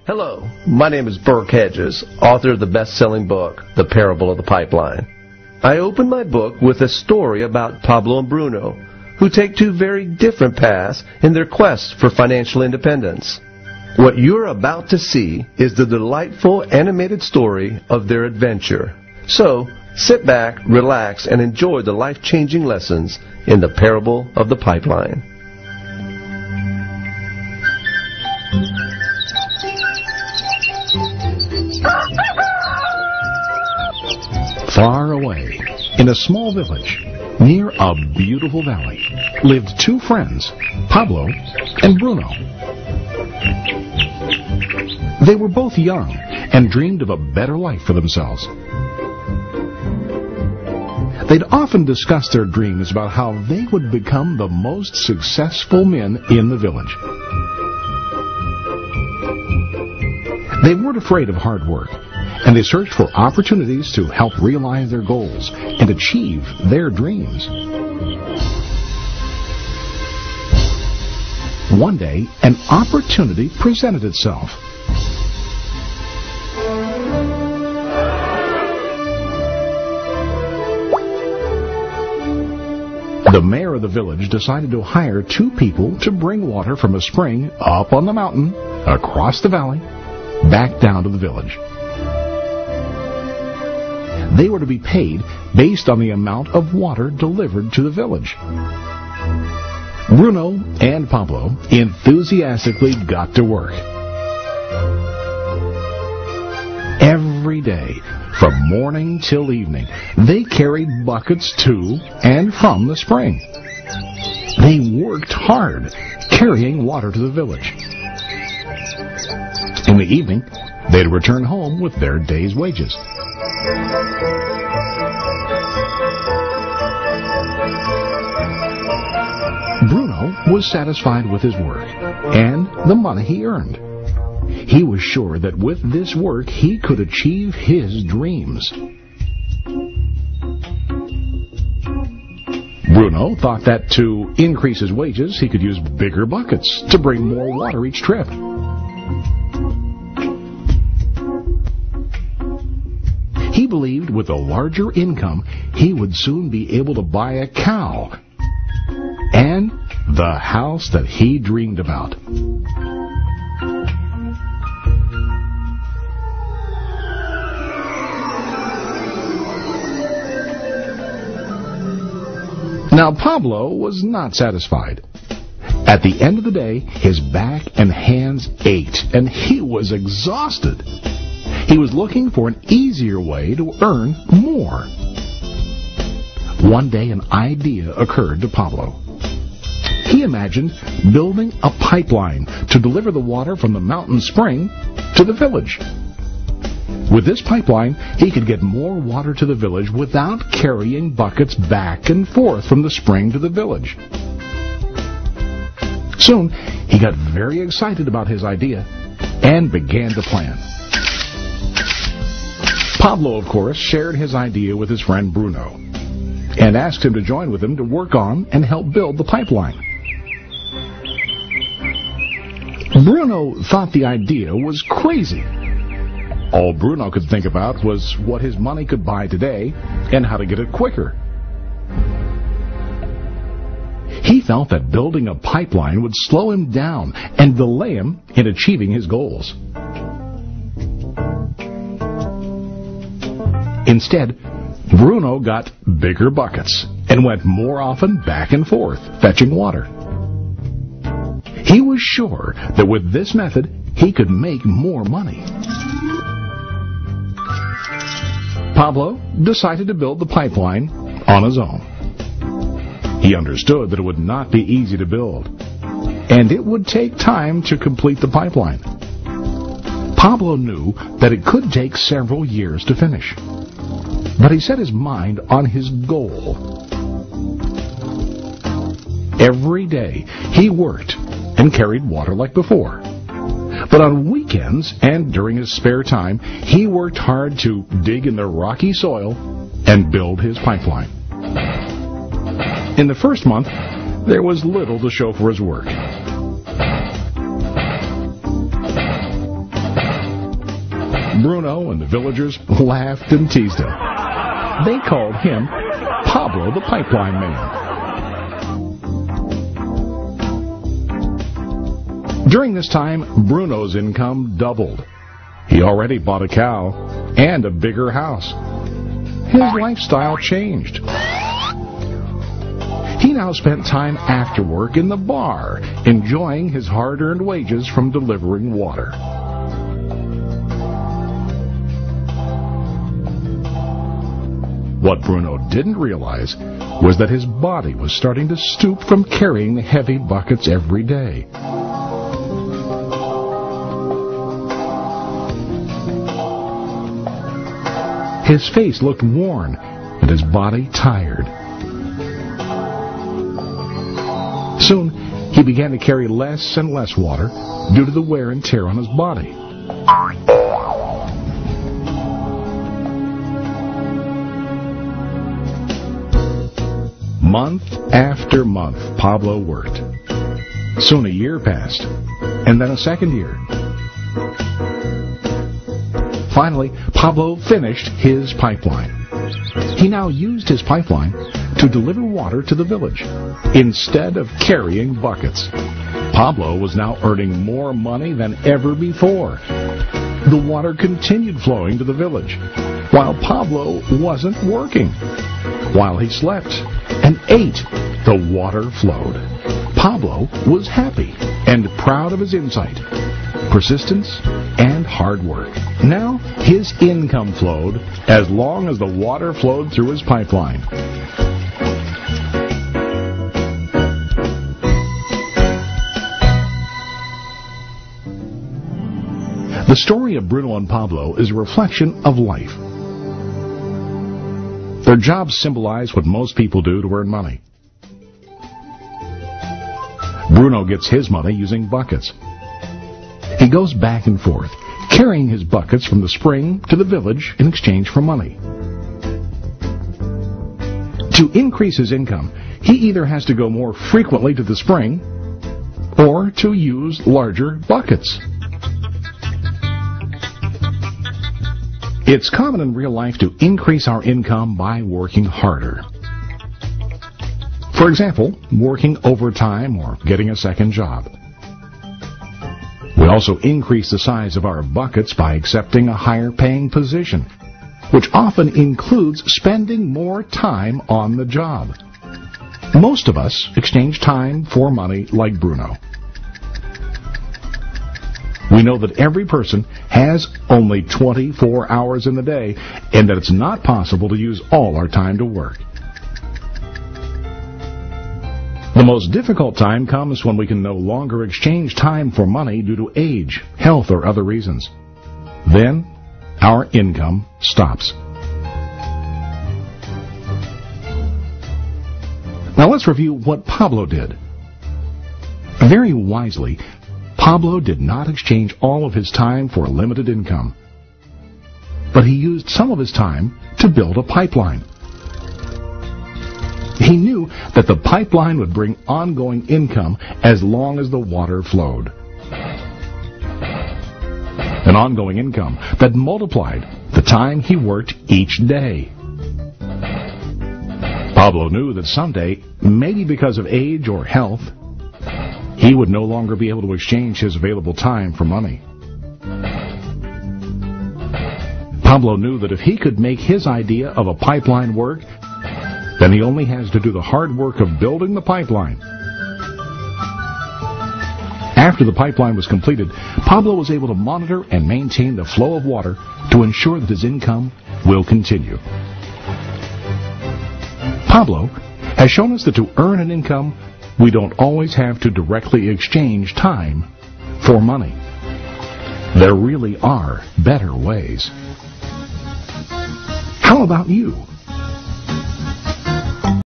Hello, my name is Burke Hedges, author of the best-selling book, The Parable of the Pipeline. I open my book with a story about Pablo and Bruno, who take two very different paths in their quest for financial independence. What you're about to see is the delightful animated story of their adventure. So, sit back, relax, and enjoy the life-changing lessons in The Parable of the Pipeline. Far away, in a small village, near a beautiful valley, lived two friends, Pablo and Bruno. They were both young and dreamed of a better life for themselves. They'd often discussed their dreams about how they would become the most successful men in the village. They weren't afraid of hard work, and they searched for opportunities to help realize their goals and achieve their dreams. One day, an opportunity presented itself. The mayor of the village decided to hire two people to bring water from a spring up on the mountain, across the valley, back down to the village. They were to be paid based on the amount of water delivered to the village. Bruno and Pablo enthusiastically got to work. Every day, from morning till evening, they carried buckets to and from the spring. They worked hard, carrying water to the village. In the evening, they'd return home with their day's wages. Bruno was satisfied with his work and the money he earned. He was sure that with this work he could achieve his dreams. Bruno thought that to increase his wages he could use bigger buckets to bring more water each trip. He believed with a larger income, he would soon be able to buy a cow and the house that he dreamed about. Now, Pablo was not satisfied. At the end of the day, his back and hands ached, and he was exhausted. He was looking for an easier way to earn more. One day, an idea occurred to Pablo. He imagined building a pipeline to deliver the water from the mountain spring to the village. With this pipeline, he could get more water to the village without carrying buckets back and forth from the spring to the village. Soon, he got very excited about his idea and began to plan. Pablo, of course, shared his idea with his friend Bruno and asked him to join with him to work on and help build the pipeline. Bruno thought the idea was crazy. All Bruno could think about was what his money could buy today and how to get it quicker. He felt that building a pipeline would slow him down and delay him in achieving his goals. Instead, Bruno got bigger buckets and went more often back and forth, fetching water. He was sure that with this method, he could make more money. Pablo decided to build the pipeline on his own. He understood that it would not be easy to build, and it would take time to complete the pipeline. Pablo knew that it could take several years to finish, but he set his mind on his goal. Every day he worked and carried water like before. But on weekends and during his spare time, he worked hard to dig in the rocky soil and build his pipeline. In the first month, there was little to show for his work. Bruno and the villagers laughed and teased him. They called him Pablo the Pipeline Man. During this time, Bruno's income doubled. He already bought a cow and a bigger house. His lifestyle changed. He now spent time after work in the bar, enjoying his hard-earned wages from delivering water. What Bruno didn't realize was that his body was starting to stoop from carrying the heavy buckets every day. His face looked worn and his body tired. Soon, he began to carry less and less water due to the wear and tear on his body. Month after month, Pablo worked. Soon a year passed, and then a second year. Finally, Pablo finished his pipeline. He now used his pipeline to deliver water to the village instead of carrying buckets. Pablo was now earning more money than ever before. The water continued flowing to the village, while Pablo wasn't working. While he slept and ate, the water flowed. Pablo was happy and proud of his insight, persistence, and hard work. Now his income flowed as long as the water flowed through his pipeline. The story of Bruno and Pablo is a reflection of life. Their jobs symbolize what most people do to earn money. Bruno gets his money using buckets. He goes back and forth, carrying his buckets from the spring to the village in exchange for money. To increase his income, he either has to go more frequently to the spring or to use larger buckets. It's common in real life to increase our income by working harder. For example, working overtime or getting a second job. We also increase the size of our buckets by accepting a higher paying position, which often includes spending more time on the job. Most of us exchange time for money like Bruno. We know that every person has only 24 hours in the day and that it's not possible to use all our time to work. The most difficult time comes when we can no longer exchange time for money due to age, health, or other reasons. Then, our income stops. Now let's review what Pablo did. Very wisely, Pablo did not exchange all of his time for a limited income, but he used some of his time to build a pipeline. He knew that the pipeline would bring ongoing income as long as the water flowed. An ongoing income that multiplied the time he worked each day. Pablo knew that someday, maybe because of age or health, he would no longer be able to exchange his available time for money. Pablo knew that if he could make his idea of a pipeline work, then he only has to do the hard work of building the pipeline. After the pipeline was completed, Pablo was able to monitor and maintain the flow of water to ensure that his income will continue. Pablo has shown us that to earn an income, we don't always have to directly exchange time for money. There really are better ways. How about you?